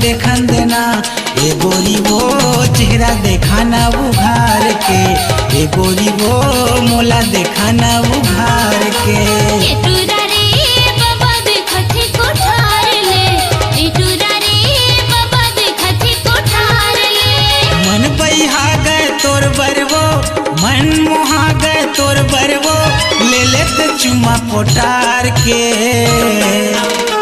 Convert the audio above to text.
देखन दे ना ए गोरी वो चेहरा देखाना उघार के, ए गोरी वो मोला देखाना उघार के। मन बहा गए तोर बरवो, मन मोहा गए तोर बरवो, ले लेते चुमा पोटार के।